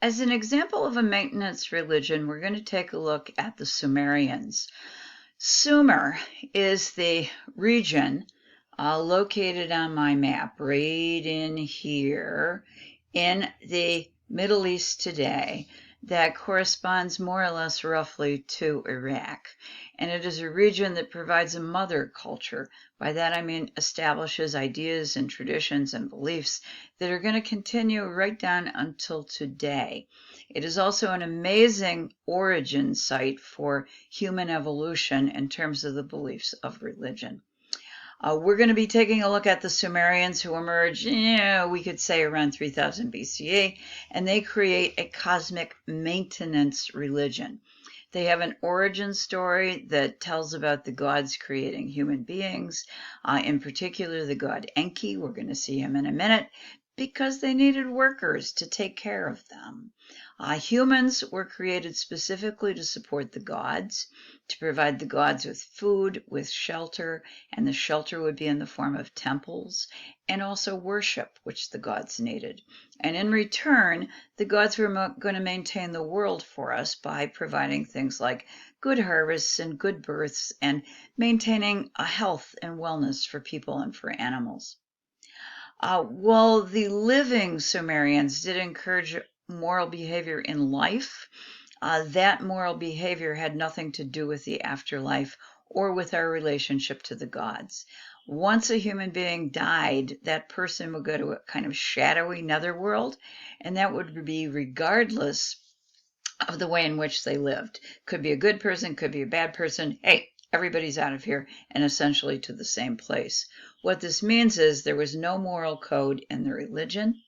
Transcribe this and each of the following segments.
As an example of a maintenance religion, we're going to take a look at the Sumerians. Sumer is the region located on my map right in here in the Middle East today that corresponds more or less roughly to Iraq. And it is a region that provides a mother culture. By that I mean establishes ideas and traditions and beliefs that are going to continue right down until today. It is also an amazing origin site for human evolution in terms of the beliefs of religion. We're going to be taking a look at the Sumerians who emerged, we could say around 3000 BCE, and they create a cosmic maintenance religion. They have an origin story that tells about the gods creating human beings, in particular the god Enki. We're going to see him in a minute, because they needed workers to take care of them. Humans were created specifically to support the gods, to provide the gods with food, with shelter, and the shelter would be in the form of temples, and also worship, which the gods needed. And in return, the gods were going to maintain the world for us by providing things like good harvests and good births, and maintaining a health and wellness for people and for animals. Well, the living Sumerians did encourage moral behavior in life. That moral behavior had nothing to do with the afterlife or with our relationship to the gods. Once a human being died, that person would go to a kind of shadowy netherworld, and that would be regardless of the way in which they lived. Could be a good person, could be a bad person. Hey, everybody's out of here and essentially to the same place. What this means is there was no moral code in the religion.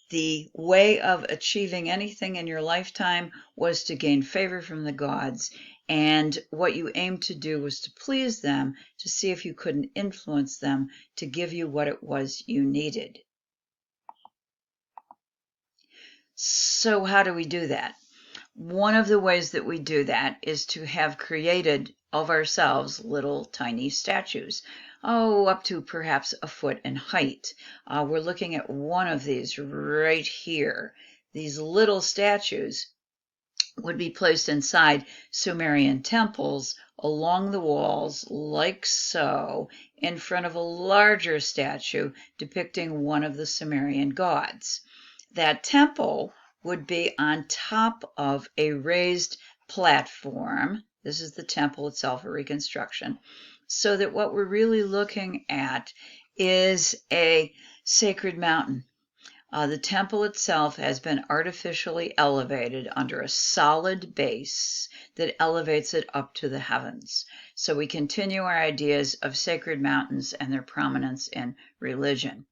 The way of achieving anything in your lifetime was to gain favor from the gods, and what you aimed to do was to please them, to see if you couldn't influence them to give you what it was you needed. So how do we do that? One of the ways that we do that is to have created of ourselves little tiny statues, up to perhaps a foot in height. We're looking at one of these right here. These little statues would be placed inside Sumerian temples along the walls, like so, in front of a larger statue depicting one of the Sumerian gods. That temple would be on top of a raised platform. This is the temple itself, a reconstruction. So that what we're really looking at is a sacred mountain. The temple itself has been artificially elevated under a solid base that elevates it up to the heavens. So we continue our ideas of sacred mountains and their prominence in religion.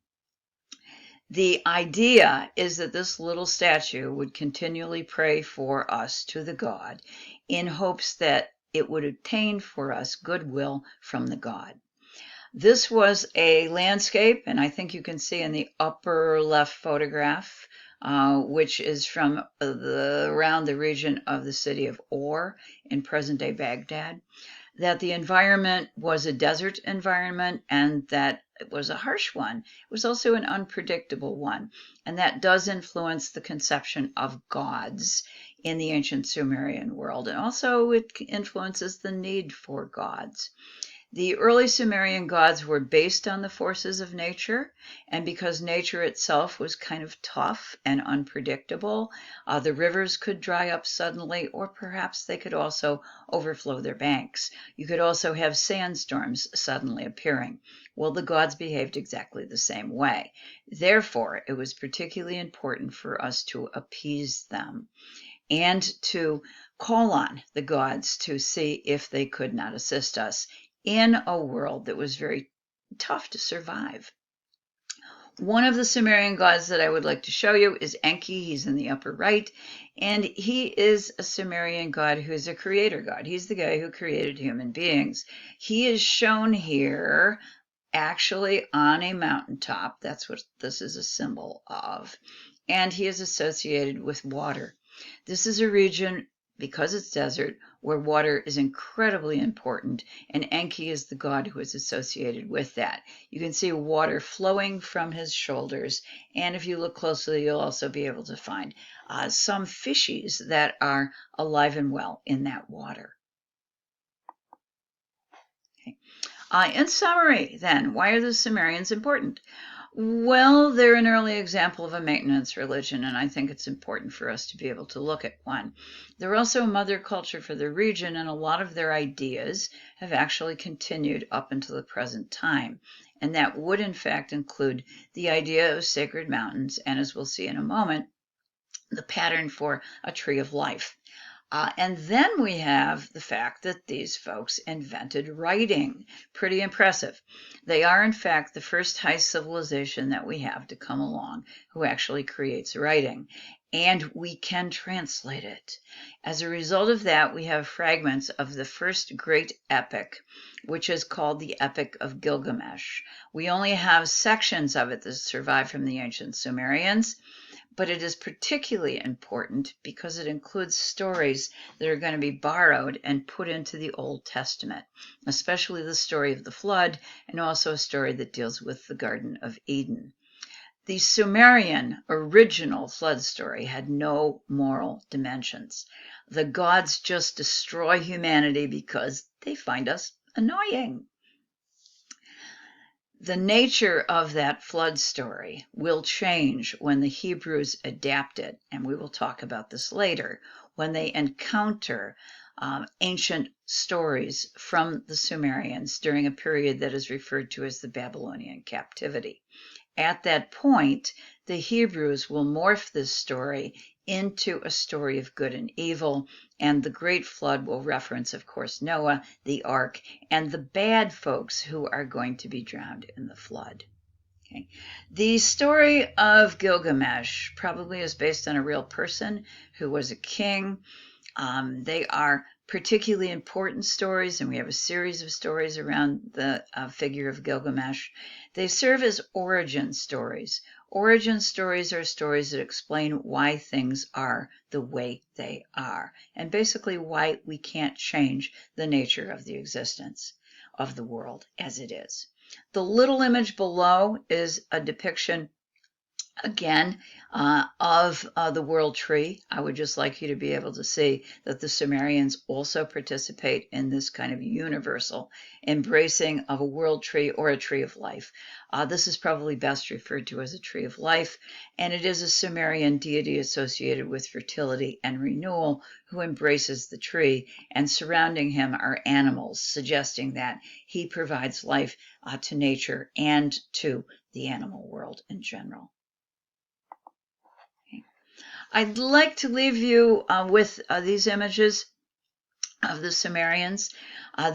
The idea is that this little statue would continually pray for us to the god in hopes that it would obtain for us goodwill from the god. This was a landscape, and I think you can see in the upper left photograph, which is from around the region of the city of Or in present-day Baghdad, that the environment was a desert environment and that it was a harsh one. It was also an unpredictable one, and that does influence the conception of gods in the ancient Sumerian world, and also it influences the need for gods. The early Sumerian gods were based on the forces of nature, and because nature itself was kind of tough and unpredictable, the rivers could dry up suddenly, or perhaps they could also overflow their banks. You could also have sandstorms suddenly appearing. Well, the gods behaved exactly the same way. Therefore, it was particularly important for us to appease them and to call on the gods to see if they could not assist us in a world that was very tough to survive. One of the Sumerian gods that I would like to show you is Enki. He's in the upper right, and he is a Sumerian god who is a creator god. He's the guy who created human beings. He is shown here actually on a mountaintop. That's what this is a symbol of. And he is associated with water. This is a region because it's desert, where water is incredibly important, and Enki is the god who is associated with that. You can see water flowing from his shoulders, and if you look closely, you'll also be able to find some fishies that are alive and well in that water. Okay. In summary, then, why are the Sumerians important? Well, they're an early example of a maintenance religion, and I think it's important for us to be able to look at one. They're also a mother culture for the region, and a lot of their ideas have actually continued up until the present time. And that would, in fact, include the idea of sacred mountains, and as we'll see in a moment, the pattern for a tree of life. And then we have the fact that these folks invented writing. Pretty impressive. They are, in fact, the first high civilization that we have to come along who actually creates writing. And we can translate it. As a result of that, we have fragments of the first great epic, which is called the Epic of Gilgamesh. We only have sections of it that survive from the ancient Sumerians, but it is particularly important because it includes stories that are going to be borrowed and put into the Old Testament, especially the story of the flood and also a story that deals with the Garden of Eden. The Sumerian original flood story had no moral dimensions. The gods just destroy humanity because they find us annoying. The nature of that flood story will change when the Hebrews adapt it, and we will talk about this later, when they encounter ancient stories from the Sumerians during a period that is referred to as the Babylonian captivity. At that point, the Hebrews will morph this story into a story of good and evil, and the great flood will reference, of course, Noah, the ark, and the bad folks who are going to be drowned in the flood. Okay. The story of Gilgamesh probably is based on a real person who was a king. They are particularly important stories, and we have a series of stories around the figure of Gilgamesh. They serve as origin stories. Origin stories are stories that explain why things are the way they are, and basically why we can't change the nature of the existence of the world as it is. The little image below is a depiction again of the world tree. I would just like you to be able to see that the Sumerians also participate in this kind of universal embracing of a world tree or a tree of life. This is probably best referred to as a tree of life, and it is a Sumerian deity associated with fertility and renewal who embraces the tree, and surrounding him are animals, suggesting that he provides life to nature and to the animal world in general. I'd like to leave you with these images of the Sumerians.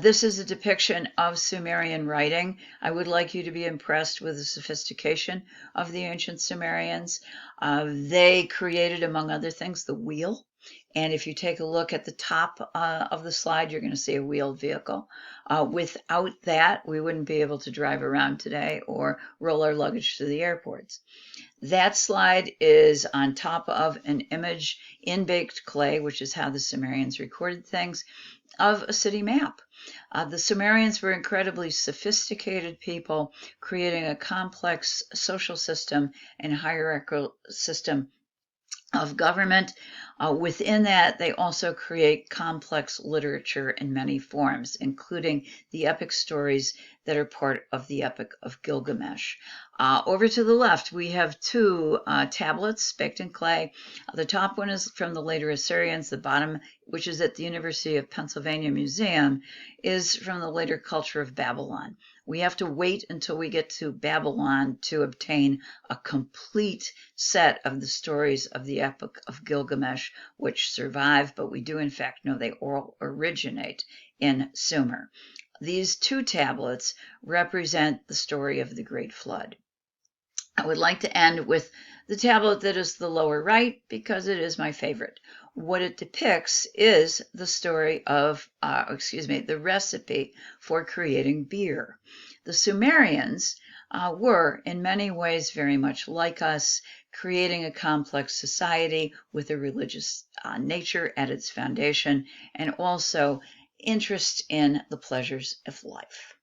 This is a depiction of Sumerian writing. I would like you to be impressed with the sophistication of the ancient Sumerians. They created, among other things, the wheel. And if you take a look at the top of the slide, you're going to see a wheeled vehicle. Without that, we wouldn't be able to drive around today or roll our luggage to the airports. That slide is on top of an image in baked clay, which is how the Sumerians recorded things, of a city map. The Sumerians were incredibly sophisticated people, creating a complex social system and hierarchical system of government. Within that, they also create complex literature in many forms, including the epic stories that are part of the Epic of Gilgamesh. Over to the left, we have two tablets baked in clay. The top one is from the later Assyrians. The bottom, which is at the University of Pennsylvania Museum, is from the later culture of Babylon. We have to wait until we get to Babylon to obtain a complete set of the stories of the Epic of Gilgamesh, which survive, but we do in fact know they all originate in Sumer. These two tablets represent the story of the Great Flood. I would like to end with the tablet that is the lower right because it is my favorite. What it depicts is the story of, the recipe for creating beer. The Sumerians were in many ways very much like us, creating a complex society with a religious nature at its foundation, and also interest in the pleasures of life.